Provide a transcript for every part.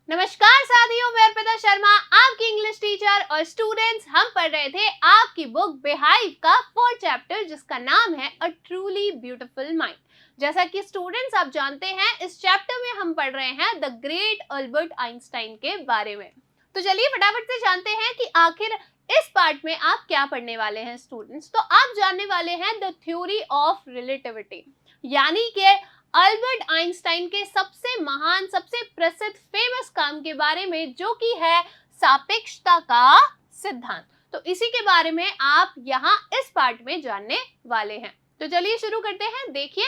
नमस्कार साथियों, मैं अर्पिता शर्मा आपकी इंग्लिश टीचर। और स्टूडेंट्स, हम पढ़ रहे थे आपकी बुक बिहाइव का 4th चैप्टर जिसका नाम है अ ट्रूली ब्यूटीफुल माइंड। जैसा कि स्टूडेंट्स आप जानते हैं, इस चैप्टर में हम पढ़ रहे हैं द ग्रेट अल्बर्ट आइंस्टाइन के बारे में। तो चलिए फटाफट से जानते हैं कि आखिर इस पार्ट में आप क्या पढ़ने वाले हैं स्टूडेंट्स। तो आप जानने वाले हैं द थ्योरी ऑफ रिलेटिविटी, यानी कि अल्बर्ट आइंस्टाइन के सबसे महान, सबसे प्रसिद्ध, फेमस काम के बारे में, जो कि है सापेक्षता का सिद्धांत। तो इसी के बारे में आप यहाँ इस पार्ट में जानने वाले हैं। तो चलिए शुरू करते हैं। देखिए,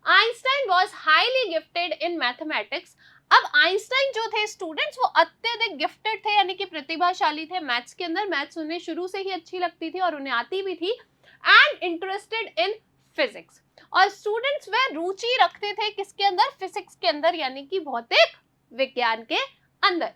Einstein was highly gifted in mathematics. अब आइंस्टाइन जो थे स्टूडेंट्स, वो अत्यधिक गिफ्टेड थे, यानी कि प्रतिभाशाली थे मैथ्स के अंदर। मैथ्स उन्हें शुरू से ही अच्छी लगती थी और उन्हें आती भी थी। एंड इंटरेस्टेड इन फिजिक्स, और स्टूडेंट्स वे रुचि रखते थे किसके अंदर? फिजिक्स के अंदर, यानी कि भौतिक विज्ञान के अंदर।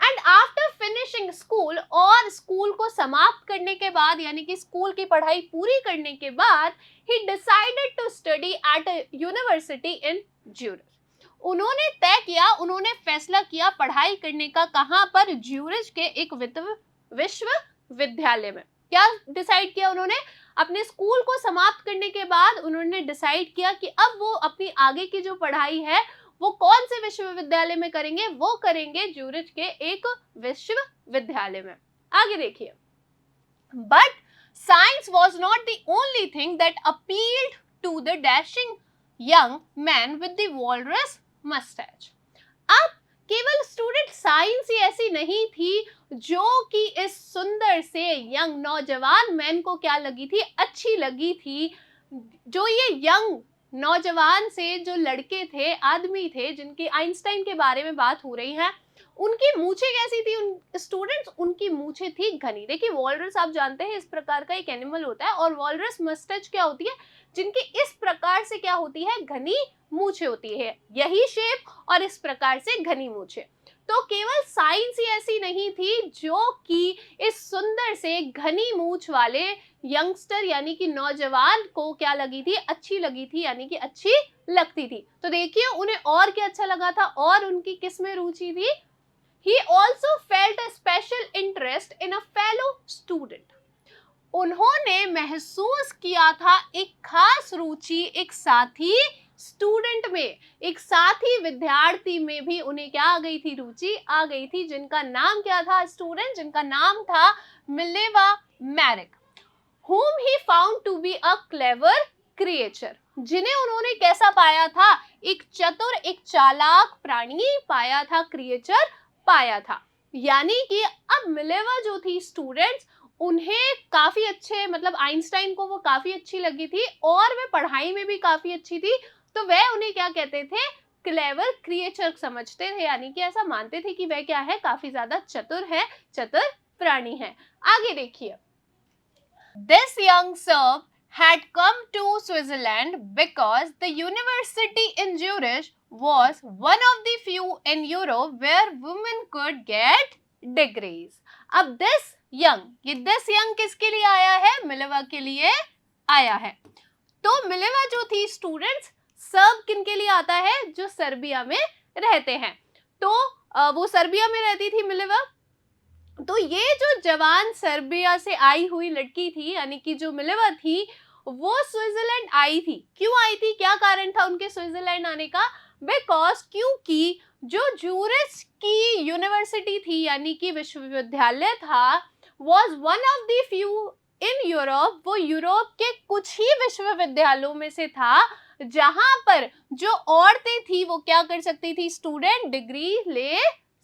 एंड आफ्टर फिनिशिंग स्कूल, और स्कूल को समाप्त करने के बाद, यानी कि स्कूल की पढ़ाई पूरी करने के बाद, ही decided to study at a university in Zurich. उन्होंने तय किया, उन्होंने फैसला किया पढ़ाई करने का। कहां पर? ज्यूरिच के एक विश्वविद्यालय में। क्या डिसाइड किया उन्होंने? अपने स्कूल को समाप्त करने के बाद उन्होंने डिसाइड किया कि अब वो अपनी आगे की जो पढ़ाई है वो कौन से विश्वविद्यालय में करेंगे? वो करेंगे ज्यूरिच के एक विश्वविद्यालय में। आगे देखिए, but science was not the only thing that appealed to the dashing young man with the walrus moustache. अब केवल स्टूडेंट साइंस ही ऐसी नहीं थी जो कि इस सुंदर से यंग नौजवान मैन को क्या लगी थी? अच्छी लगी थी। जो ये यंग नौजवान से जो लड़के थे, आदमी थे, जिनकी आइंस्टाइन के बारे में बात हो रही है, उनकी मूछें कैसी थी? उन स्टूडेंट्स, उनकी मूछें थी घनी। देखिए, वॉलरस आप जानते हैं इस प्रकार का एक एनिमल होता है, और वॉलरस मस्टच क्या होती है? जिनकी इस प्रकार से क्या होती है? घनी मूछें होती है, यही शेप और इस प्रकार से घनी मूछें। तो केवल साइंस ही ऐसी नहीं थी जो कि इस सुंदर से घनी मूछ वाले यंगस्टर, यानी कि नौजवान को क्या लगी थी? अच्छी लगी थी, यानी कि अच्छी लगती थी। तो देखिए, उन्हें और क्या अच्छा लगा था, और उनकी किस में रुचि थी? He also felt a special interest in a fellow student. उन्होंने महसूस किया था एक खास रुचि एक साथी स्टूडेंट में, एक साथी विद्यार्थी में भी उन्हें क्या आ गई थी? रुचि आ गई थी, जिनका नाम क्या था स्टूडेंट? जिनका नाम था Mileva Maric, whom he found to be a clever creature, जिन्हें उन्होंने कैसा पाया था? एक चतुर, एक चालाक प्राणी पाया था, क्रिएचर पाया था। यानी कि अब मिलेवा जो थी स्टूडेंट्स, उन्हें काफी अच्छे, मतलब आइंस्टाइन को वो काफी अच्छी लगी थी, और वे पढ़ाई में भी काफी अच्छी थी। तो वह उन्हें क्या कहते थे? क्लेवर क्रिएचर समझते थे, यानी कि ऐसा मानते थे कि वह क्या है? काफी ज्यादा चतुर है, चतुर प्राणी है। आगे देखिए, this young serf had come to Switzerland because the university in Zurich was one of the few in Europe where women could get degrees. अब this young किसके लिए आया है? मिलेवा के लिए आया है। तो मिलेवा जो थी स्टूडेंट्स, सर्ब किनके लिए आता है? जो सर्बिया में रहते हैं। तो वो सर्बिया में रहती थी मिलेवा। तो ये जो जवान सर्बिया से आई हुई लड़की थी, यानी कि जो मिलेवा थी, वो स्विट्जरलैंड आई थी। क्यों आई थी? क्या कारण था उनके स्विट्जरलैंड आने का? बिकॉज, क्योंकि जो ज्यूरिच की यूनिवर्सिटी थी, यानी कि विश्वविद्यालय था, was one of the few in Europe, वो यूरोप के कुछ ही विश्वविद्यालयों में से था जहां पर जो औरतें थी वो क्या कर सकती थी? स्टूडेंट डिग्री ले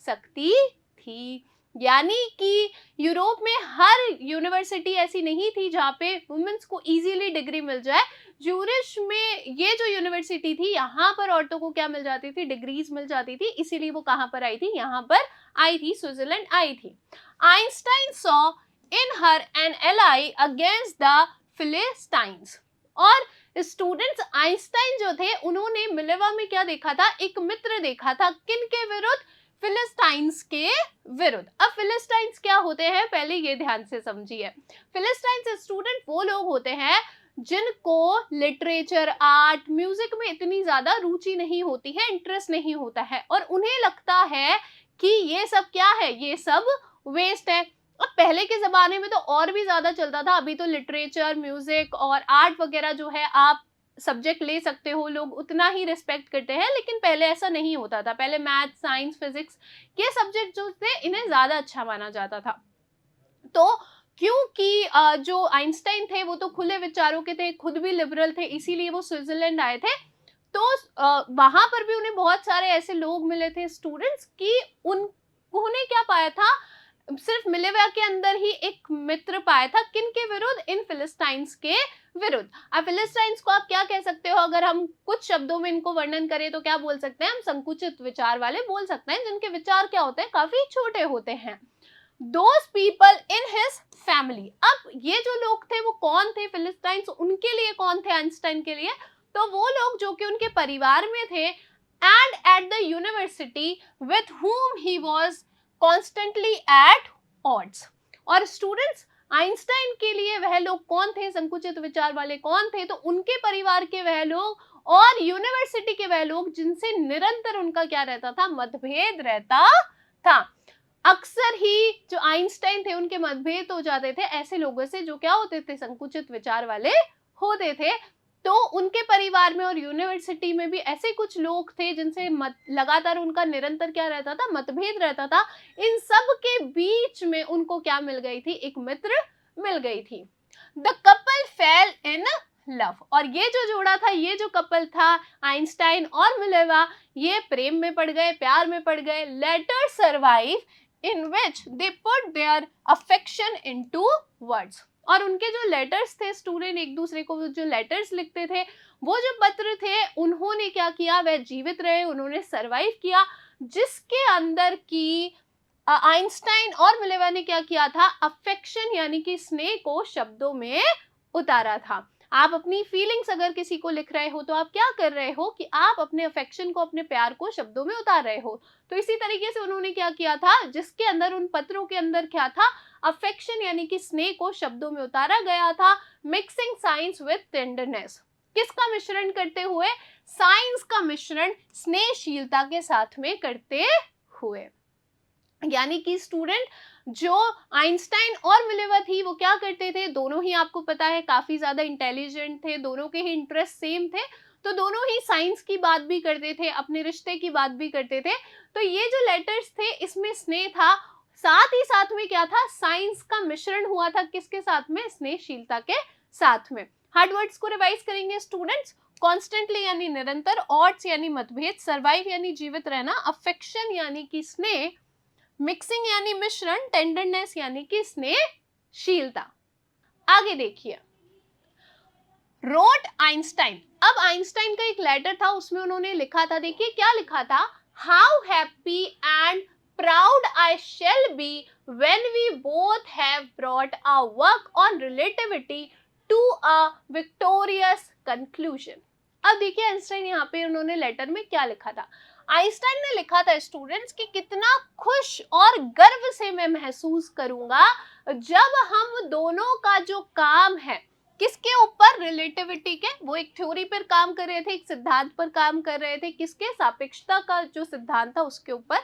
सकती थी। यानी कि यूरोप में हर यूनिवर्सिटी ऐसी नहीं थी जहाँ पे वुमेन्स को इजीली डिग्री मिल जाए। ज्यूरिच में ये जो यूनिवर्सिटी थी, यहाँ पर औरतों को क्या मिल जाती थी? डिग्रीज मिल जाती थी। इसीलिए वो कहाँ पर आई थी? यहाँ पर आई थी, स्विट्जरलैंड आई थी। Einstein saw in her an ally against the Philistines. और स्टूडेंट्स, आइंस्टाइन जो थे, उन्होंने मिलेवा में क्या देखा था? एक मित्र देखा था। किन के विरुद्ध? फिलिस्टाइंस के विरुद्ध। अब फिलिस्टाइंस क्या होते हैं? पहले ये ध्यान से समझिए। फिलिस्टाइंस स्टूडेंट वो लोग होते हैं जिनको लिटरेचर, आर्ट, म्यूजिक में इतनी ज्यादा रुचि नहीं होती है, इंटरेस्ट नहीं होता है, और उन्हें लगता है कि ये सब क्या है, ये सब वेस्ट है। अब पहले के जमाने में तो और भी ज्यादा चलता था, अभी तो लिटरेचर, म्यूजिक और आर्ट वगैरह जो है आप सब्जेक्ट ले सकते हो, लोग उतना ही रिस्पेक्ट करते हैं, लेकिन पहले ऐसा नहीं होता था। पहले मैथ, साइंस, फिजिक्स ये सब्जेक्ट जो थे इन्हें ज्यादा अच्छा माना जाता था। तो क्योंकि जो आइंस्टाइन थे वो तो खुले विचारों के थे, खुद भी लिबरल थे, इसीलिए वो स्विट्जरलैंड आए थे। तो वहां पर भी उन्हें बहुत सारे ऐसे लोग मिले थे, स्टूडेंट्स, कि उन्होंने क्या पाया था, सिर्फ मिलेविया के अंदर ही एक मित्र पाया था, किन के विरुद्ध, इन फिलिस्टाइंस के विरुद्ध। अब फिलिस्टाइंस को आप क्या कह सकते हो, अगर हम कुछ शब्दों में इनको वर्णन करें तो क्या बोल सकते हैं, हम संकुचित विचार वाले बोल सकते हैं, जिनके विचार क्या होते हैं, काफी छोटे होते हैं। Those people in his family, अब ये जो लोग थे वो कौन थे, फिलिस्टाइंस, उनके लिए कौन थे आइंस्टाइन के लिए, तो वो लोग जो कि उनके परिवार में थे, and at the university with whom he was constantly at odds। और स्टूडेंट्स, आइंस्टाइन के लिए वह लोग कौन थे, संकुचित विचार वाले कौन थे, तो उनके परिवार के वह लोग और यूनिवर्सिटी के वह लोग जिनसे निरंतर उनका क्या रहता था, मतभेद रहता था। अक्सर ही जो आइंस्टाइन थे उनके मतभेद हो जाते थे ऐसे लोगों से जो क्या होते थे, संकुचित विचार वाले होते थे। तो उनके परिवार में और यूनिवर्सिटी में भी ऐसे कुछ लोग थे जिनसे लगातार उनका निरंतर क्या रहता था, मतभेद रहता था। इन सब के बीच में उनको क्या मिल गई थी, एक मित्र मिल गई थी। The couple fail in love, और ये जो जोड़ा था, ये जो कपल था, आइंस्टाइन और मिलेवा, ये प्रेम में पड़ गए, प्यार में पड़ गए। Letter survive in which they put their affection into words, और उनके जो लेटर्स थे, स्टूडेंट एक दूसरे को जो लेटर्स लिखते थे, वो जो पत्र थे, उन्होंने क्या किया, वह जीवित रहे, उन्होंने सरवाइव किया, जिसके अंदर की आइंस्टाइन और मिलेवा ने क्या किया था, अफेक्शन यानी कि स्नेह को शब्दों में उतारा था। आप अपनी फीलिंग्स अगर किसी को लिख रहे हो तो आप क्या कर रहे हो कि आप अपने अफेक्शन को, अपने प्यार को शब्दों में उतार रहे हो। तो इसी तरीके से उन्होंने क्या किया था, जिसके अंदर, उन पत्रों के अंदर क्या था, अफेक्शन यानी कि स्नेह को शब्दों में उतारा गया था। मिक्सिंग साइंस विद टेंडरनेस, किसका मिश्रण करते हुए, साइंस का मिश्रण स्नेहशीलता के साथ में करते हुए। यानी कि स्टूडेंट, जो आइंस्टाइन और मिलेवा थी वो क्या करते थे, दोनों ही आपको पता है काफी ज्यादा इंटेलिजेंट थे, दोनों के ही इंटरेस्ट सेम थे, तो दोनों ही साइंस की बात भी करते थे, अपने रिश्ते की बात भी करते थे। तो ये जो लेटर्स थे इसमें स्नेह था, साथ ही साथ में क्या था, साइंस का मिश्रण हुआ था, किसके साथ में, स्नेहशीलता के साथ में। हार्ड वर्ड्स को रिवाइज करेंगे स्टूडेंट्स। कॉन्स्टेंटली यानी निरंतर, ऑड्स यानी मतभेद, सर्वाइव यानी जीवित रहना, अफेक्शन यानी कि स्नेह, मिक्सिंग यानी मिश्रण, टेंडरनेस यानी कि स्नेहशीलता। आगे देखिए, रोट आइंस्टाइन, अब आइंस्टाइन का एक लेटर था, उसमें उन्होंने लिखा था, देखिए क्या लिखा था, how happy and proud I shall be when we both have brought our work on relativity to a victorious conclusion. अब देखिए आइंस्टाइन यहाँ पे उन्होंने लेटर में क्या लिखा था, आइंस्टाइन ने लिखा था स्टूडेंट्स कि कितना खुश और गर्व से मैं महसूस करूंगा जब हम दोनों का जो काम है, किसके ऊपर, रिलेटिविटी के, वो एक थ्योरी पर काम कर रहे थे, एक सिद्धांत पर काम कर रहे थे, किसके, सापेक्षता का जो सिद्धांत था उसके ऊपर।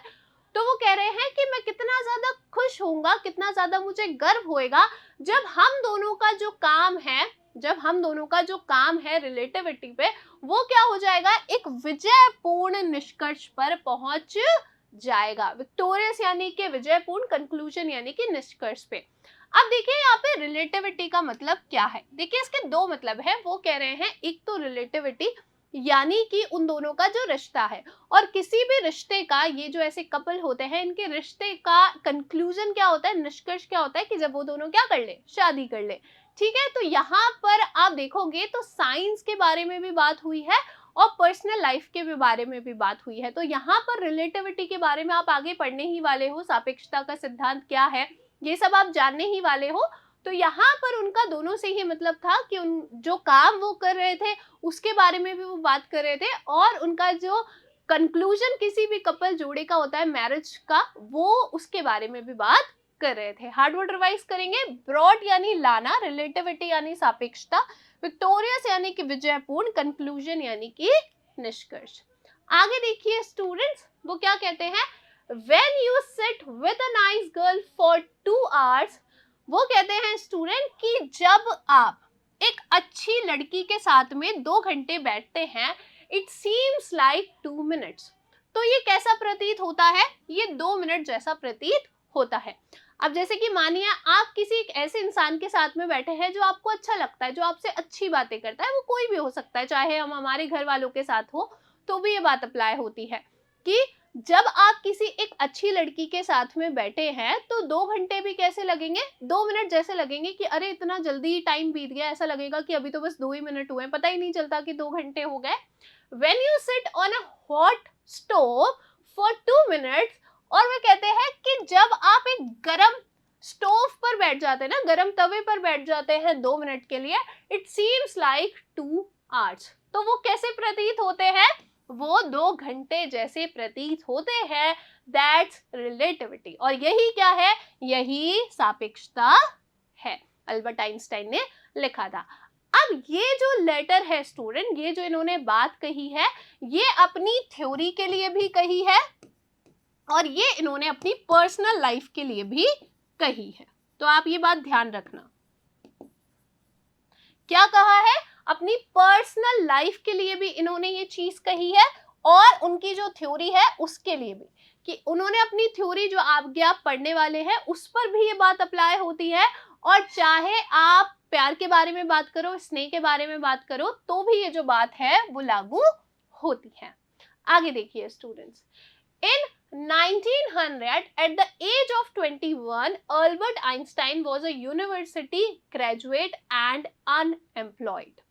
तो वो कह रहे हैं कि मैं कितना ज्यादा खुश होऊंगा, कितना ज्यादा मुझे गर्व होएगा जब हम दोनों का जो काम है, जब हम दोनों का जो काम है रिलेटिविटी पे, वो क्या हो जाएगा, एक विजयपूर्ण निष्कर्ष पर पहुंच जाएगा। विक्टोरियस यानी कि विजयपूर्ण, कंक्लूजन यानी कि निष्कर्ष पे। अब देखिए यहाँ पे रिलेटिविटी का मतलब क्या है, देखिए इसके दो मतलब है। वो कह रहे हैं, एक तो रिलेटिविटी यानी कि उन दोनों का जो रिश्ता है, और किसी भी रिश्ते का, ये जो ऐसे कपल होते हैं इनके रिश्ते का कंक्लूजन क्या होता है, निष्कर्ष क्या होता है, कि जब वो दोनों क्या कर ले, शादी कर ले। ठीक है, तो यहाँ पर आप देखोगे तो साइंस के बारे में भी बात हुई है और पर्सनल लाइफ के भी बारे में भी बात हुई है। तो यहाँ पर रिलेटिविटी के बारे में आप आगे पढ़ने ही वाले हो, सापेक्षता का सिद्धांत क्या है ये सब आप जानने ही वाले हो। तो यहाँ पर उनका दोनों से ही मतलब था कि उन जो काम वो कर रहे थे उसके बारे में भी वो बात कर रहे थे, और उनका जो कंक्लूजन किसी भी कपल जोड़े का होता है मैरिज का, वो उसके बारे में भी बात कर रहे थे। हार्ड वर्ड रिवाइज करेंगे, ब्रॉड यानी लाना, रिलेटिविटी यानी सापेक्षता, विक्टोरियस यानी कि विजयपूर्ण, कंक्लूजन यानी कि निष्कर्ष। आगे देखिए स्टूडेंट्स, वो क्या कहते हैं, when you with a nice girl for 2 hours, वो कहते हैं स्टूडेंट कि जब आप एक अच्छी लड़की के साथ में 2 घंटे बैठते हैं, इट सीम्स लाइक 2 मिनट्स, तो ये कैसा प्रतीत होता है? ये 2 मिनट जैसा प्रतीत होता है। अब जैसे कि मानिए आप किसी एक ऐसे इंसान के साथ में बैठे हैं जो आपको अच्छा लगता है, जो आपसे अच्छी बातें करता है, वो कोई भी हो सकता है, चाहे हम हमारे घर वालों के साथ हो तो भी ये बात अप्लाई होती है कि जब आप किसी एक अच्छी लड़की के साथ में बैठे हैं तो 2 घंटे भी कैसे लगेंगे? 2 मिनट जैसे लगेंगे कि अरे इतना जल्दी टाइम बीत गया, ऐसा लगेगा कि अभी तो बस 2 ही मिनट हुए, पता ही नहीं चलता कि 2 घंटे हो गए। When you sit on a hot stove for 2 minutes, और वे कहते हैं कि जब आप एक गरम स्टोव पर बैठ जाते हैं ना, गरम तवे पर बैठ जाते हैं 2 मिनट के लिए, इट सीम्स लाइक 2 hours, तो वो कैसे प्रतीत होते हैं? वो 2 घंटे जैसे प्रतीत होते हैं। दैट्स रिलेटिविटी, और यही क्या है? यही सापेक्षता है, अल्बर्ट आइंस्टाइन ने लिखा था। अब ये जो लेटर है स्टूडेंट, ये जो इन्होंने बात कही है, ये अपनी थ्योरी के लिए भी कही है और ये इन्होंने अपनी पर्सनल लाइफ के लिए भी कही है, तो आप ये बात ध्यान रखना। क्या कहा है? अपनी पर्सनल लाइफ के लिए भी इन्होंने ये चीज कही है और उनकी जो थ्योरी है उसके लिए भी, कि उन्होंने अपनी थ्योरी जो आप पढ़ने वाले हैं उस पर भी ये बात अप्लाई होती है, और चाहे आप प्यार के बारे में बात करो, स्नेह के बारे में बात करो, तो भी ये जो बात है वो लागू होती है। आगे देखिए students, in 1900 at the age of 21, Albert Einstein was a university graduate and unemployed.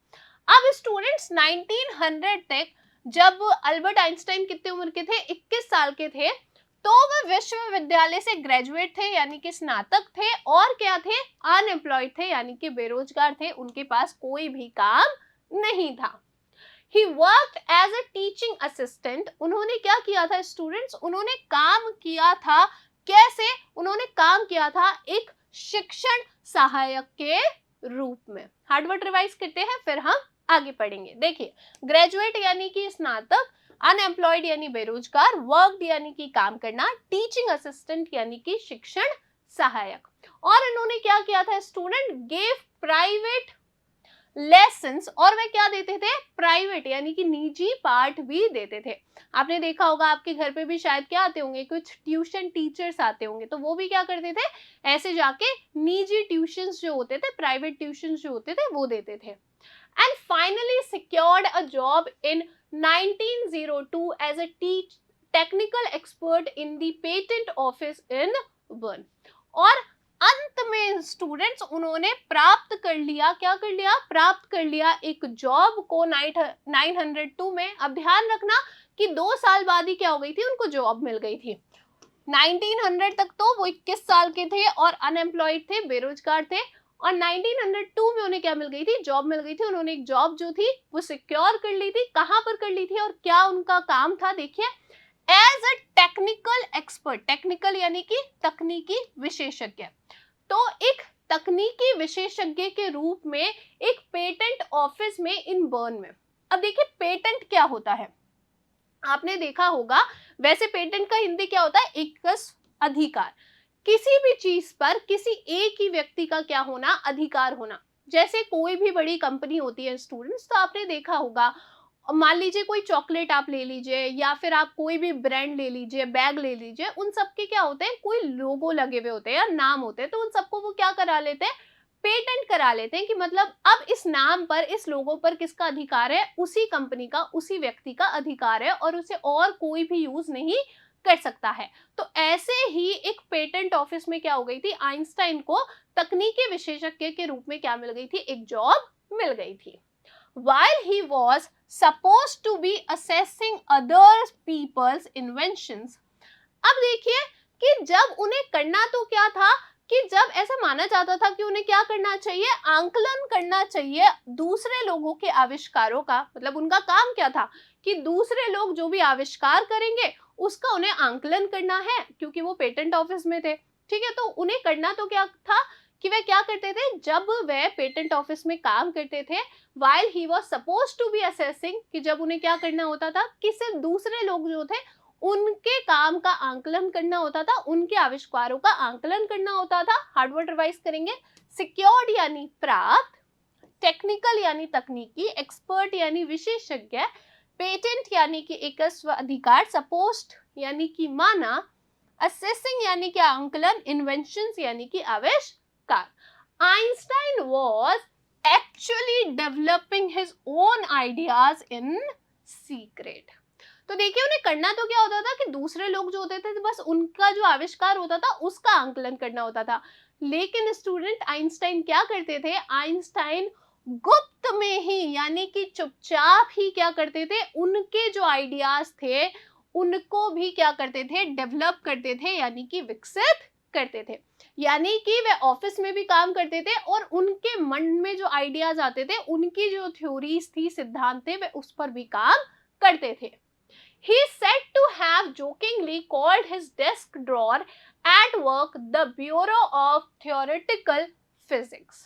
अब स्टूडेंट्स 1900 तक जब अल्बर्ट आइंस्टाइन कितने उम्र के थे? 21 साल के थे, तो वह विश्वविद्यालय से ग्रेजुएट थे यानी कि स्नातक थे, और क्या थे? अनएम्प्लॉयड थे यानी कि बेरोजगार थे, उनके पास कोई भी काम नहीं था। He worked as a teaching assistant. उन्होंने क्या किया था स्टूडेंट्स? उन्होंने काम किया था, कैसे? उन्होंने काम किया था एक शिक्षण सहायक के रूप में। हार्डवर्ड रिवाइज करते हैं फिर हम आगे पढ़ेंगे। देखिए, ग्रेजुएट यानी कि स्नातक, अनएम्प्लॉयड यानी बेरोजगार, वर्कड यानी कि काम करना, टीचिंग असिस्टेंट यानी कि शिक्षण सहायक। और इन्होंने क्या किया था स्टूडेंट? गेव प्राइवेट लेसन्स, और वे क्या देते थे? प्राइवेट यानी कि निजी पाठ भी देते थे। आपने देखा होगा आपके घर पे भी शायद क्या आते होंगे, कुछ ट्यूशन टीचर्स आते होंगे, तो वो भी क्या करते थे? ऐसे जाके निजी ट्यूशंस जो होते थे, प्राइवेट ट्यूशंस जो होते थे, वो देते थे। And finally secured a job in 1902 as a technical expert in the patent office in Bern. और अंत में स्टूडेंट्स उन्होंने प्राप्त कर लिया, क्या कर लिया? प्राप्त कर लिया एक जॉब को 902 में। अब ध्यान रखना कि 2 साल बाद ही क्या हो गई थी? उनको जॉब मिल गई थी। 1900 तक तो वो 21 साल के थे और अनएम्प्लॉयड थे, बेरोजगार थे, और 1902 में उन्हें क्या मिल गई थी? जॉब मिल गई थी। उन्होंने एक जॉब जो थी वो सिक्योर कर ली थी। कहां पर कर ली थी और क्या उनका काम था? देखिए, as a technical expert, technical यानी कि तकनीकी विशेषज्ञ, तो एक तकनीकी विशेषज्ञ के रूप में एक पेटेंट ऑफिस में इन बर्न में। अब देखिए पेटेंट क्या होता है, आपने देखा होगा, वैसे पेटेंट का हिंदी क्या होता है? एकस अधिकार, किसी भी चीज पर किसी एक ही व्यक्ति का क्या होना? अधिकार होना। जैसे कोई भी बड़ी कंपनी होती है स्टूडेंट्स, तो आपने देखा होगा, मान लीजिए कोई चॉकलेट आप ले लीजिए या फिर आप कोई भी ब्रांड ले लीजिए, बैग ले लीजिए, उन सबके क्या होते हैं? कोई लोगो लगे हुए होते हैं या नाम होते हैं, तो उन सबको वो क्या करा लेते हैं? पेटेंट करा लेते हैं, कि मतलब अब इस नाम पर, इस लोगो पर किसका अधिकार है? उसी कंपनी का, उसी व्यक्ति का अधिकार है, और उसे और कोई भी यूज नहीं कर सकता है। तो ऐसे ही एक पेटेंट ऑफिस में क्या हो गई थी? आइंस्टाइन को तकनीकी विशेषज्ञ के रूप में क्या मिल गई थी? एक जॉब मिल गई थी। While he was supposed to be assessing other people's inventions, अब देखिए कि जब उन्हें करना तो क्या था, कि जब ऐसा माना जाता था कि उन्हें क्या करना चाहिए? आंकलन करना चाहिए दूसरे लोगों के आविष्कारों का। मतलब उनका काम क्या था? कि दूसरे लोग जो भी आविष्कार करेंगे उसका उन्हें आंकलन करना है, क्योंकि वो पेटेंट ऑफिस में थे। ठीक है, तो उन्हें करना तो क्या था कि वे क्या करते थे? जब वे पेटेंट ऑफिस में काम करते थे, while he was supposed to be assessing, कि जब उन्हें क्या करना होता था कि सिर्फ दूसरे लोग जो थे उनके काम का आंकलन करना होता था, उनके आविष्कारों का आंकलन करना होता था। हार्ड वर्ड रिवाइज करेंगे। सिक्योर्ड यानी प्राप्त, टेक्निकल यानी तकनीकी, एक्सपर्ट यानी विशेषज्ञ, पेटेंट यानी कि एक अधिकार, सपोज्ड यानी कि माना, असेसिंग यानी कि आंकलन, इन्वेंशंस यानी कि आविष्कार। Einstein was actually developing his own ideas in secret. तो देखिए उन्हें करना तो क्या होता था कि दूसरे लोग जो होते थे बस उनका जो आविष्कार होता था उसका आंकलन करना होता था, लेकिन स्टूडेंट आइंस्टाइन क्या करते थे, आइंस्टाइन गुप्त में ही यानी कि चुपचाप ही क्या करते थे, उनके जो आइडियाज थे उनको भी क्या करते थे, डेवलप करते थे यानी कि विकसित करते थे। यानी कि वे ऑफिस में भी काम करते थे और उनके मन में जो आइडियाज आते थे, उनकी जो थ्योरीज थी, सिद्धांत थे, वे उस पर भी काम करते थे। He said to have jokingly called his desk drawer at work the Bureau of Theoretical Physics।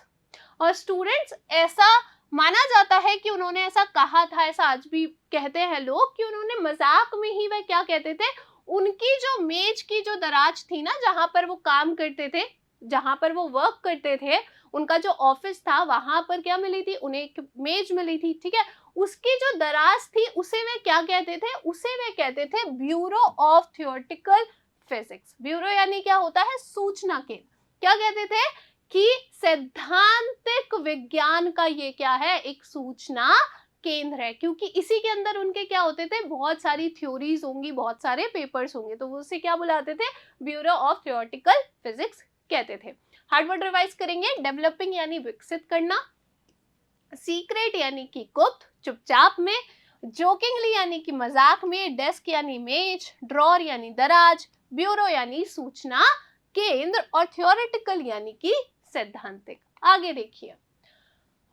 और स्टूडेंट्स ऐसा माना जाता है कि उन्होंने ऐसा कहा था, ऐसा आज भी कहते हैं लोग, कि उन्होंने मजाक में ही वह क्या कहते थे, उनकी जो मेज की जो दराज थी ना, जहां पर वो काम करते थे, जहां पर वो वर्क करते थे, उनका जो ऑफिस था वहां पर क्या मिली थी, उन्हें एक मेज मिली थी, ठीक है, उसकी जो दराज थी उसे वे क्या कहते थे, उसे वे कहते थे bureau of theoretical physics. Bureau यानी क्या होता है, सूचना केंद्र। क्या कहते थे कि सैद्धांतिक विज्ञान का ये क्या है, एक सूचना केंद्र है, क्योंकि इसी के अंदर उनके क्या होते थे, बहुत सारी थ्योरीज होंगी, बहुत सारे पेपर्स होंगे, तो वो उसे क्या बुलाते थे, ब्यूरो ऑफ थियोरेटिकल फिजिक्स कहते थे। हार्ड वर्ड रिवाइज करेंगे। डेवलपिंग यानी विकसित करना, सीक्रेट यानी कि गुप्त, चुपचाप में, जोकिंगली यानी कि मजाक में, डेस्क यानी मेज, ड्रॉर यानी दराज, ब्यूरो यानी सूचना केंद्र, और थ्योरेटिकल यानी कि सैद्धांतिक। आगे देखिए,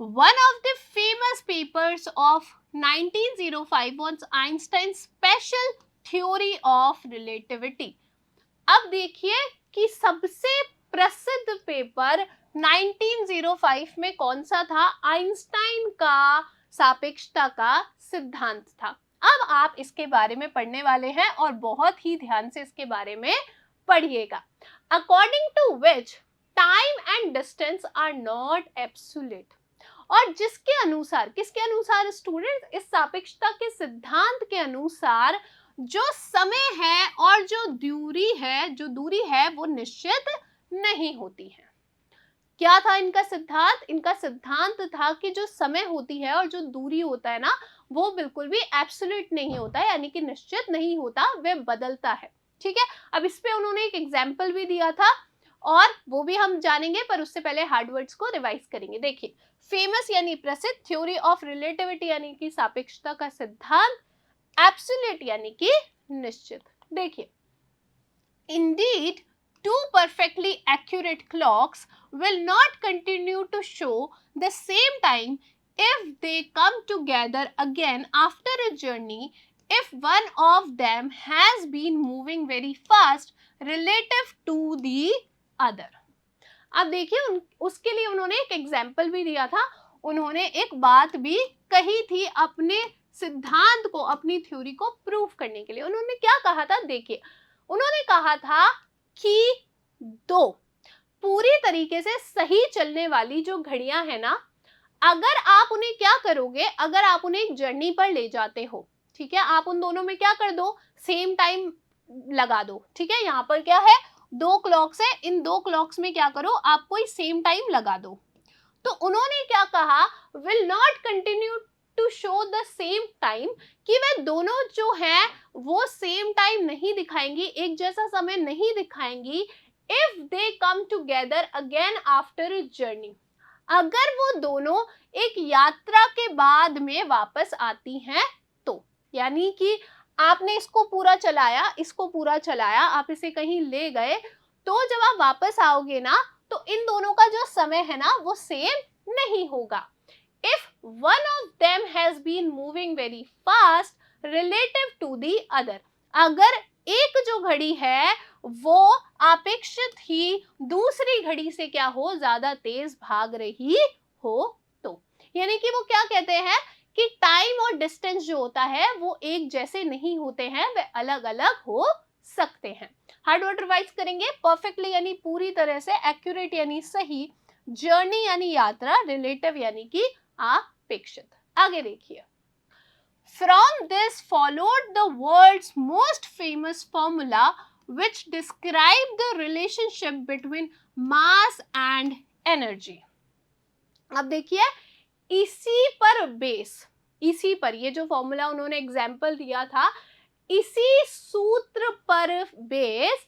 one of the famous papers of 1905 was Einstein's special theory of relativity। अब देखिए कि सबसे प्रसिद्ध पेपर 1905 में कौन सा था, आइंस्टाइन का सापेक्षता का सिद्धांत था। अब आप इसके बारे में पढ़ने वाले हैं और बहुत ही ध्यान से इसके बारे में पढ़िएगा। According to which time and distance are not absolute. और जिसके अनुसार, किसके अनुसार स्टूडेंट, इस सापेक्षता के सिद्धांत के अनुसार जो समय है और जो दूरी है वो निश्चित नहीं होती है। क्या था इनका सिद्धांत, इनका सिद्धांत था कि जो समय होती है और जो दूरी होता है ना, वो बिल्कुल भी एब्सोल्यूट नहीं होता है, यानी कि निश्चित नहीं होता, वह बदलता है, ठीक है। अब इस पे उन्होंने एक एग्जाम्पल भी दिया था और वो भी हम जानेंगे, पर उससे पहले हार्ड वर्ड्स को रिवाइज करेंगे। देखिए, फेमस यानी प्रसिद्ध, थ्योरी ऑफ रिलेटिविटी यानी कि सापेक्षता का सिद्धांत, एब्सोल्यूट यानी कि निश्चित। देखिए, Indeed two perfectly accurate clocks will not continue to show the same time if they come together again after a journey if one of them has been moving very fast relative to the other। अब देखिए उसके लिए उन्होंने एक example भी दिया था, उन्होंने एक बात भी कही थी अपने सिद्धांत को, अपनी थ्योरी को प्रूव करने के लिए। उन्होंने क्या कहा था, देखिए, उन्होंने कहा था कि दो पूरी तरीके से सही चलने वाली जो घड़ियां है ना, अगर आप उन्हें क्या करोगे, अगर आप उन्हें एक जर्नी पर ले जाते हो, ठीक है, आप उन दोनों में क्या कर दो, सेम टाइम लगा दो, ठीक है। यहाँ पर क्या है, दो क्लॉक्स है, इन दो क्लॉक्स में क्या करो, आप कोई सेम टाइम लगा दो। तो उन्होंने क्या कहा, will not continue to show the same time, कि वे दोनों जो हैं वो सेम टाइम नहीं दिखाएंगी, एक जैसा समय नहीं दिखाएंगी, if they come together again after a journey, अगर वो दोनों एक यात्रा के बाद में वापस आती हैं तो। यानी कि आपने इसको पूरा चलाया, इसको पूरा चलाया, आप इसे कहीं ले गए, तो जब आप वापस आओगे ना, तो इन दोनों का जो समय है ना वो सेम नहीं होगा। If one of them has been moving very fast relative to the other, अगर एक जो घड़ी है वो अपेक्षित ही दूसरी घड़ी से क्या हो, ज्यादा तेज भाग रही हो तो। यानी कि वो क्या कहते हैं कि टाइम और डिस्टेंस जो होता है वो एक जैसे नहीं होते हैं, वे अलग अलग हो सकते हैं। हार्ड वर्ड रिवाइज करेंगे। परफेक्टली यानी पूरी तरह से, एक्यूरेट यानी सही, जर्नी यानी यात्रा, रिलेटिव यानी कि अपेक्षित। आगे देखिए, from this followed the world's most famous formula which describe the relationship between mass and energy। अब देखिए, इसी पर बेस, इसी पर, ये जो फॉर्मूला उन्होंने एग्जाम्पल दिया था, इसी सूत्र पर base,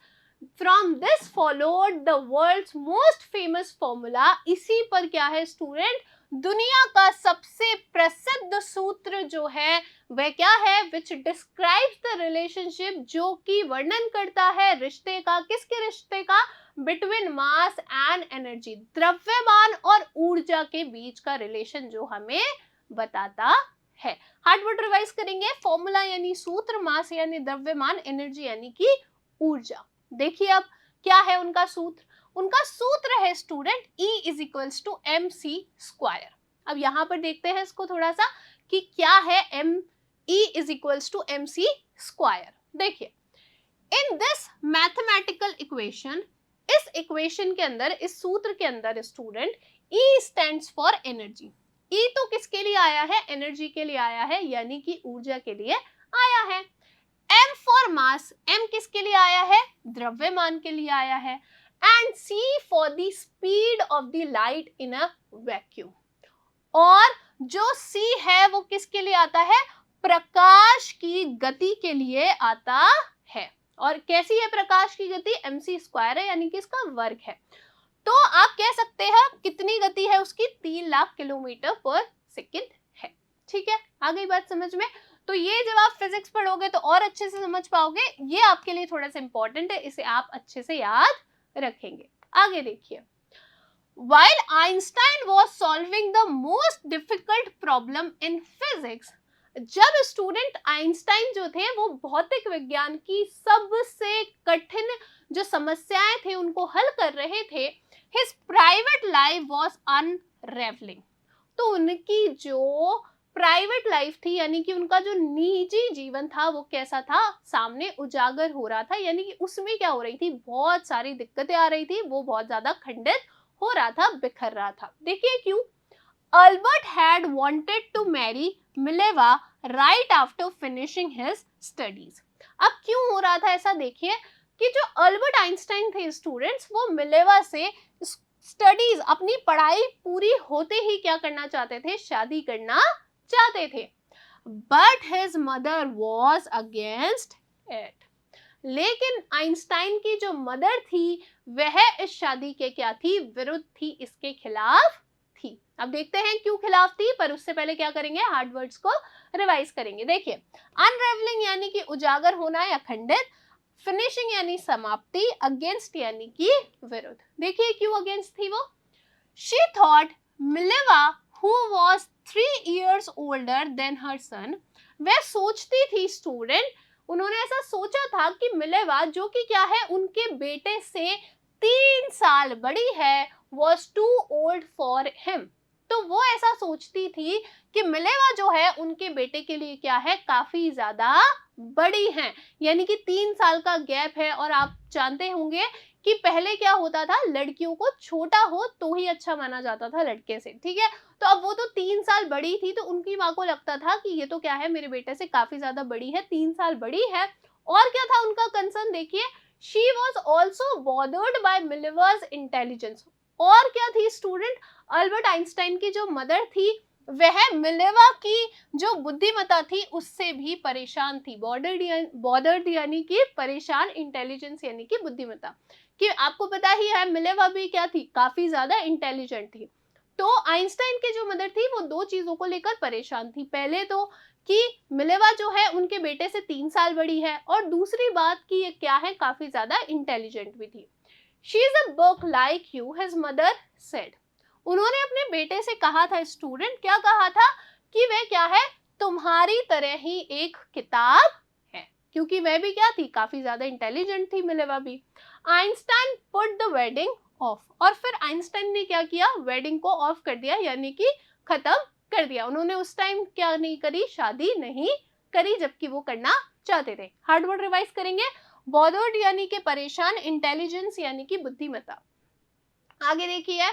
from this followed the world's most famous formula, इसी पर क्या है स्टूडेंट, दुनिया का सबसे प्रसिद्ध सूत्र जो है वह क्या है, विच डिस्क्राइब्स द रिलेशनशिप, जो कि वर्णन करता है रिश्ते का, किसके रिश्ते का, बिटवीन मास एंड एनर्जी, द्रव्यमान और ऊर्जा के बीच का रिलेशन जो हमें बताता है। हार्ड वर्ड रिवाइज करेंगे। फॉर्मूला यानी सूत्र, मास यानी द्रव्यमान, एनर्जी यानी कि ऊर्जा। देखिए अब क्या है उनका सूत्र, उनका सूत्र है student E is equals to mc square. अब यहां पर देखते हैं इसको थोड़ा सा कि क्या है E is equals to mc square. देखिए, इन दिस मैथमेटिकल इक्वेशन, इस इक्वेशन के अंदर, इस सूत्र के अंदर student, E stands for energy. E तो किसके लिए आया है, एनर्जी के लिए आया है, यानी कि ऊर्जा के लिए आया है। M फॉर मास, M किसके लिए आया है, द्रव्यमान के लिए आया है। And C for the speed of the light in a vacuum, और जो C है वो किसके लिए आता है, प्रकाश की गति के लिए आता है। और कैसी है प्रकाश की गति, mc स्क्वायर है, यानी कि इसका वर्ग है। तो आप कह सकते हैं कितनी गति है उसकी, 3 लाख किलोमीटर पर सेकंड है। ठीक है, आ गई बात समझ में। तो ये जब आप फिजिक्स पढ़ोगे तो और अच्छे से समझ पाओगे, ये आपके लिए थोड़ा सा इंपॉर्टेंट है, इसे आप अच्छे से याद रखेंगे। आगे देखिए, while Einstein was solving the most difficult problem in physics, जब स्टूडेंट आइंस्टाइन जो थे वो भौतिक विज्ञान की सबसे कठिन जो समस्याएं थे उनको हल कर रहे थे, his private life was unraveling, तो उनकी जो प्राइवेट लाइफ थी, यानी कि उनका जो निजी जीवन था वो कैसा था, सामने उजागर हो रहा था, यानी कि उसमें क्या हो रही थी, बहुत सारी दिक्कतें आ रही थी, वो बहुत ज्यादा खंडित हो रहा था, बिखर रहा था। देखिए क्यों, Albert had wanted to marry Mileva right after finishing his studies. अब क्यों हो रहा था ऐसा, देखिए कि जो अल्बर्ट आइंस्टाइन थे स्टूडेंट्स, वो मिलेवा से स्टडीज, अपनी पढ़ाई पूरी होते ही क्या करना चाहते थे, शादी करना चाहते थे। But his mother was against it, लेकिन आइंस्टाइन की जो मदर थी वह इस शादी के क्या थी, विरुद्ध थी, इसके खिलाफ थी। अब देखते हैं क्यों खिलाफ थी, पर उससे पहले क्या करेंगे, हार्ड वर्ड्स को रिवाइज करेंगे। देखिए, अनरेवलिंग यानी कि उजागर होना या खंडित, फिनिशिंग यानी समाप्ति, अगेंस्ट यानी कि विरुद्ध। देखिए क्यों अगेंस्ट थी वो, she thought Mileva who was 3 years older than her son, वह सोचती थी स्टूडेंट, उन्होंने ऐसा सोचा था कि मिलेवा जो कि क्या है, उनके बेटे से 3 साल बड़ी है, was too old for him, तो वो ऐसा सोचती थी कि मिलेवा जो है उनके बेटे के लिए क्या है, काफी ज्यादा बड़ी है, यानी कि 3 साल का गैप है। और आप जानते होंगे कि पहले क्या होता था, लड़कियों को छोटा हो तो ही अच्छा माना जाता था लड़के से, ठीक है। तो अब वो तो 3 साल बड़ी थी, तो उनकी माँ को लगता था कि ये तो क्या है, मेरे बेटे से काफी ज्यादा बड़ी है, 3 साल बड़ी है। और क्या था उनका कंसर्न, देखिए, she was also bothered by Mileva's intelligence. और क्या थी स्टूडेंट, अल्बर्ट आइंस्टाइन की जो मदर थी वह मिलेवा की जो बुद्धिमत्ता थी उससे भी परेशान थी। बॉर्डर्ड यानी कि परेशान, इंटेलिजेंस यानी कि बुद्धिमत्ता, कि आपको पता ही है मिलेवा भी क्या थी, काफी ज्यादा इंटेलिजेंट थी। तो आइंस्टाइन की जो मदर थी वो 2 चीजों को लेकर परेशान थी, पहले तो कि मिलेवा जो है उनके बेटे से 3 साल बड़ी है, और दूसरी बात कि ये क्या है, काफी ज्यादा इंटेलिजेंट भी थी। She is a book like you, his mother said, उन्होंने अपने बेटे से कहा था स्टूडेंट, क्या कहा था, कि वह क्या है, तुम्हारी तरह ही एक किताब है, क्योंकि वह भी क्या थी, काफी ज्यादा इंटेलिजेंट थी मिलेवा भी। Einstein put the wedding of, और फिर आइंस्टाइन ने क्या किया, वेडिंग को ऑफ कर दिया, यानी कि खत्म कर दिया। उन्होंने उस टाइम क्या नहीं करी, शादी नहीं करी, जबकि वो करना चाहते थे। हार्ड वर्ड रिवाइज करेंगे, बॉदर्ड यानी कि परेशान, इंटेलिजेंस यानी कि बुद्धिमत्ता। आगे देखिए,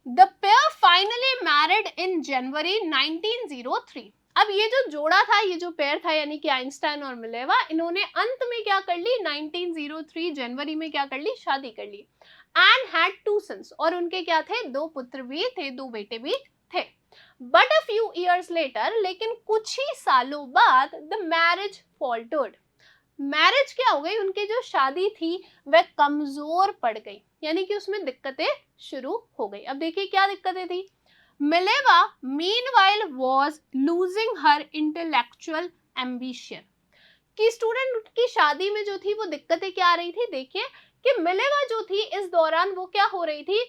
the pair finally married in January 1903। अब ये जो जोड़ा था, ये जो पेयर था यानी कि आइंस्टाइन और मिलेवा, इन्होंने अंत में क्या कर ली, 1903 जनवरी में क्या कर ली, शादी कर ली। एंड हैड 2 सन्स, और उनके क्या थे, 2 पुत्र भी थे, 2 बेटे भी थे। But a few years later, लेकिन कुछ ही सालों बाद, द मैरिज फॉल्टर्ड। मैरिज क्या हो गई, उनकी जो शादी थी वह कमजोर पड़ गई, यानी कि उसमें दिक्कतें शुरू हो गई। अब देखिए क्या दिक्कतें थी। Mileva meanwhile was losing her intellectual ambition, कि स्टूडेंट की शादी में जो थी वो दिक्कतें क्या आ रही थी, देखिए कि मिलेवा जो थी इस दौरान वो क्या हो रही थी,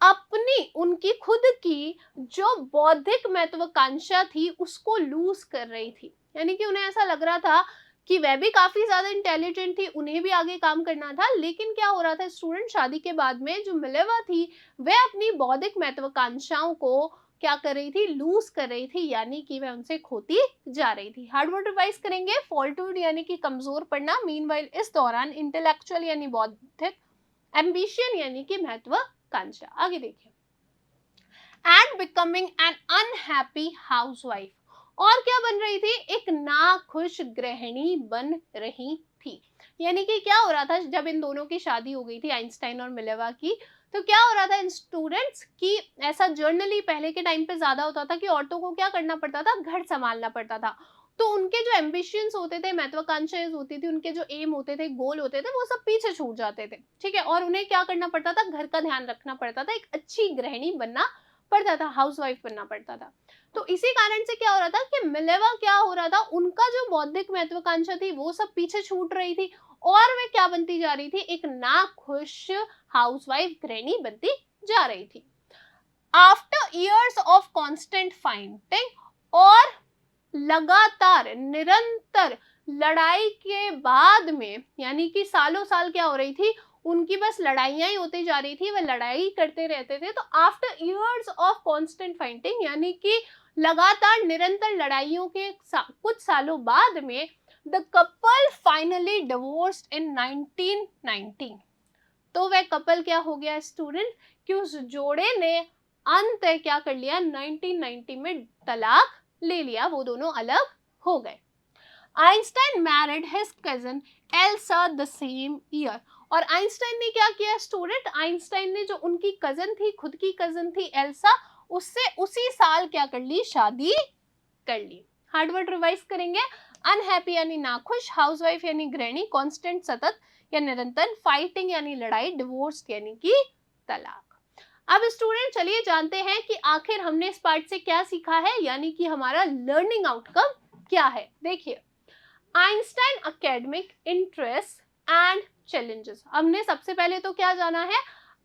अपनी उनकी खुद की जो बौद्धिक महत्वाकांक्षा थी उसको लूज कर रही थी। यानी कि उन्हें ऐसा लग रहा था कि वह भी काफी ज्यादा इंटेलिजेंट थी, उन्हें भी आगे काम करना था, लेकिन क्या हो रहा था, स्टूडेंट शादी के बाद में जो मिलेवा थी वह अपनी बौद्धिक महत्वाकांक्षाओं को क्या कर रही थी, लूज कर रही थी, यानी कि वह उनसे खोती जा रही थी। हार्ड वर्ड रिवाइज करेंगे, फॉल्टर्ड यानी कि कमजोर पड़ना, मीनवाइल इस दौरान, इंटेलेक्चुअल यानी बौद्धिक, एम्बिशन यानी कि महत्वाकांक्षा। आगे देखिए, and becoming an unhappy housewife, और क्या बन रही थी, एक नाखुश गृहिणी बन रही थी। यानी कि क्या हो रहा था, जब इन दोनों की शादी हो गई थी, आइंस्टाइन और मिलेवा की, तो क्या हो रहा था इन स्टूडेंट्स की, ऐसा जर्नली पहले के टाइम पे ज्यादा होता था कि औरतों को क्या करना पड़ता था, घर संभालना पड़ता था। तो उनके जो एम्बिशंस होते थे, महत्वाकांक्षाएं होती थी, उनके जो एम होते थे, गोल होते थे, वो सब पीछे छूट जाते थे, ठीक है। और उन्हें क्या करना पड़ता था, घर का ध्यान रखना पड़ता था, एक अच्छी गृहिणी बनना पड़ता था, हाउसवाइफ बनना पड़ता था। तो इसी कारण से क्या हो रहा था कि मिलेवा क्या हो रहा था, उनका जो बौद्धिक महत्वाकांक्षा थी वो सब पीछे छूट रही थी, और वे क्या बनती जा रही थी, एक नाखुश हाउसवाइफ गृहिणी बनती जा रही थी। After years of constant fighting, और लगातार निरंतर लड़ाई के बाद में, यानी कि सालों साल क्या हो रही थी, उनकी बस लड़ाइयां ही होती जा रही थी, वह लड़ाई करते रहते थे। तो after years of constant fighting, यानी कि लगातार निरंतर लड़ाइयों के कुछ सालों बाद में, द कपल फाइनली डिवोर्स्ड इन 1919। तो वह कपल क्या हो गया स्टूडेंट, कि उस जोड़े ने अंत क्या कर लिया, 1990 में तलाक ले लिया, वो दोनों अलग हो गए। Einstein married his cousin Elsa the same year, और आइंस्टाइन ने क्या किया स्टूडेंट, आइंस्टाइन ने जो उनकी कजन थी, खुद की कजन थी एल्सा, उससे उसी साल क्या कर ली, शादी कर ली। हार्ड वर्ड रिवाइज करेंगे, अनहैप्पी यानी नाखुश, हाउसवाइफ यानी गृहिणी, कांस्टेंट सतत या निरंतर, फाइटिंग यानी लड़ाई, डिवोर्स यानी कि तलाक। अब स्टूडेंट चलिए जानते हैं कि आखिर हमने इस पार्ट से क्या सीखा है, यानी कि हमारा लर्निंग आउटकम क्या है। देखिए, Einstein academic interest and challenges, हमने सबसे पहले तो क्या जाना है,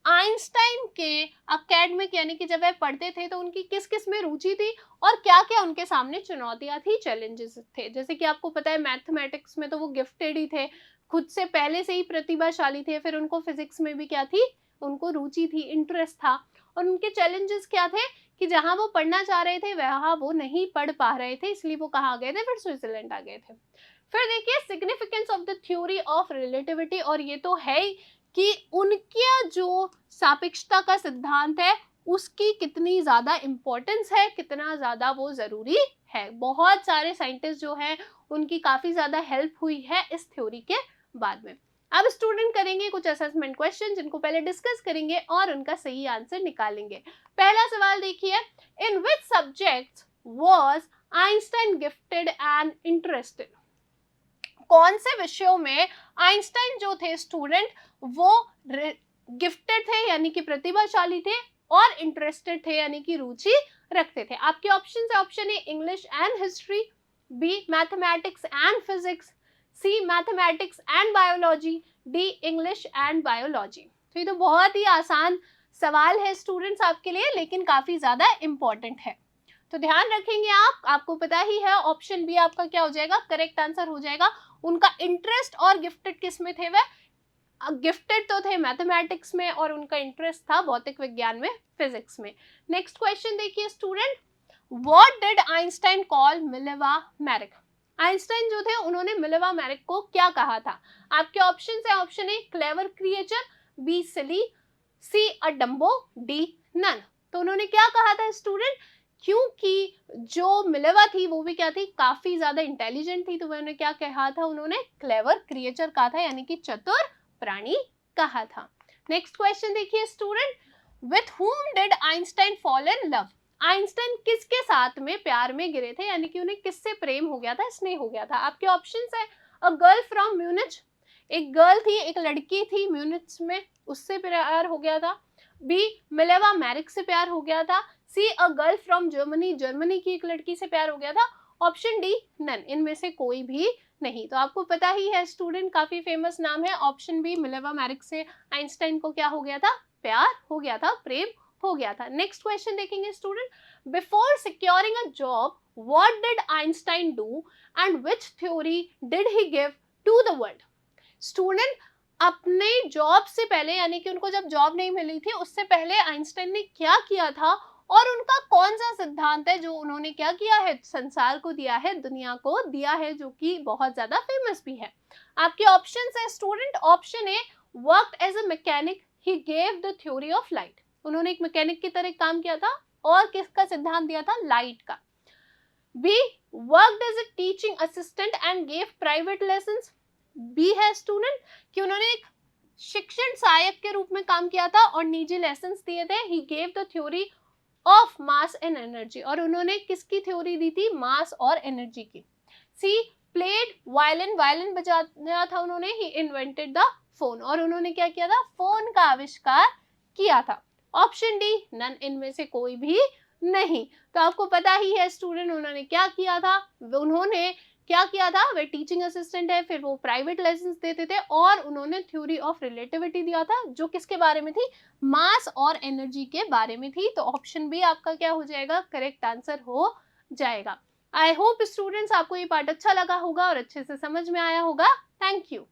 आइंस्टाइन के एकेडमिक यानी कि जब वह पढ़ते थे तो उनकी किस किस में रुचि थी, और क्या क्या उनके सामने चुनौतियां थी, चैलेंजेस थे। जैसे कि आपको पता है मैथमेटिक्स में तो वो गिफ्टेड ही थे, खुद से पहले से ही प्रतिभाशाली थे, फिर उनको फिजिक्स में भी क्या थी, उनको रुचि थी, इंटरेस्ट था। और उनके चैलेंजेस क्या थे, कि जहां वो पढ़ना चाह रहे थे वहां वो नहीं पढ़ पा रहे थे, इसलिए वो कहाँ गए थे, फिर स्विट्जरलैंड आ गए थे। फिर देखिए significance of the theory of relativity, और ये तो है ही कि उनका जो सापेक्षता का सिद्धांत है उसकी कितनी ज्यादा इंपॉर्टेंस है, कितना ज्यादा वो जरूरी है। बहुत सारे साइंटिस्ट जो हैं उनकी काफी ज्यादा हेल्प हुई है इस थ्योरी के बाद में। अब स्टूडेंट करेंगे कुछ असेसमेंट क्वेश्चन, जिनको पहले डिस्कस करेंगे और उनका सही आंसर निकालेंगे। पहला सवाल देखिए, in which subjects was Einstein gifted and interested, कौन से विषयों में आइंस्टाइन जो थे स्टूडेंट वो गिफ्टेड थे यानी कि प्रतिभाशाली थे, और इंटरेस्टेड थे यानी कि रुचि रखते थे। आपके ऑप्शन है, option A English and history, B mathematics and physics, C mathematics and biology, D English and biology. तो ये तो बहुत ही आसान सवाल है स्टूडेंट्स आपके लिए, लेकिन काफी ज्यादा इंपॉर्टेंट है, तो ध्यान रखेंगे आप। आपको पता ही है ऑप्शन बी आपका क्या हो जाएगा, करेक्ट आंसर हो जाएगा। उनका इंटरेस्ट और गिफ्टेड किस में थे, वह गिफ्टेड तो थे मैथमेटिक्स में और उनका इंटरेस्ट था भौतिक विज्ञान में, फिजिक्स में। नेक्स्ट क्वेश्चन देखिए student, what did Einstein call Mileva Maric? Einstein जो थे उन्होंने मिलेवा मैरिक को क्या कहा था? आपके ऑप्शन है, option A clever creature, B silly, C a dumbo, D none. तो उन्होंने क्या कहा था स्टूडेंट? क्योंकि जो मिलेवा थी वो भी क्या थी, काफी ज्यादा इंटेलिजेंट थी, तो उन्होंने क्या कहा था, उन्होंने क्लेवर क्रिएचर कहा था, यानी कि चतुर प्राणी कहा था। नेक्स्ट क्वेश्चन देखिए student, with whom did Einstein fall in love? Einstein किसके साथ में प्यार में गिरे थे, यानी कि उन्हें किससे प्रेम हो गया था, स्नेह हो गया था? आपके ऑप्शंस है, अ गर्ल फ्रॉम म्यूनिच, एक गर्ल थी, एक लड़की थी म्यूनिच में, उससे प्यार हो गया था। बी मिलेवा मैरिक से प्यार हो गया था। See a girl from Germany, Germany की एक लड़की से प्यार हो गया था। ऑप्शन डी नन, इनमें से कोई भी नहीं। तो आपको पता ही है स्टूडेंट, काफी फेमस नाम है। ऑप्शन बी मिलेवा मैरिक से आइंस्टाइन को क्या हो गया था, प्यार हो गया था, प्रेम हो गया था। नेक्स्ट क्वेश्चन देखेंगे student, before securing a job what did Einstein do and which theory did he give to the world? Student अपने जॉब से पहले, यानी कि उनको जब जॉब नहीं मिली थी उससे पहले आइंस्टाइन ने क्या किया था और उनका कौन सा सिद्धांत है जो उन्होंने क्या किया है, संसार को दिया है, दुनिया को दिया है, जो कि बहुत ज्यादा फेमस भी है। आपके ऑप्शंस है student, option A worked as a mechanic, he gave the theory of light, उन्होंने एक मैकेनिक की तरह काम किया था और किसका सिद्धांत दिया था, लाइट का। B worked as a teaching assistant and gave private lessons, B है स्टूडेंट कि उन्होंने एक शिक्षण सहायक के रूप में काम किया था और निजी लेसन्स दिए थे। ही gave the theory of mass and energy, और उन्होंने किसकी थ्योरी दी थी, मास और एनर्जी की। सी प्लेड वायलिन, वायलिन बजाया था उन्होंने। ही इन्वेंटेड द फोन, और उन्होंने क्या किया था, फोन का आविष्कार किया था। ऑप्शन डी नन, इनमें से कोई भी नहीं। तो आपको पता ही है स्टूडेंट उन्होंने क्या किया था, उन्होंने क्या किया था, वे टीचिंग असिस्टेंट है, फिर वो प्राइवेट लेसन्स देते थे और उन्होंने थ्योरी ऑफ रिलेटिविटी दिया था, जो किसके बारे में थी, मास और एनर्जी के बारे में थी। तो ऑप्शन बी आपका क्या हो जाएगा, करेक्ट आंसर हो जाएगा। आई होप स्टूडेंट्स आपको ये पार्ट अच्छा लगा होगा और अच्छे से समझ में आया होगा। Thank you.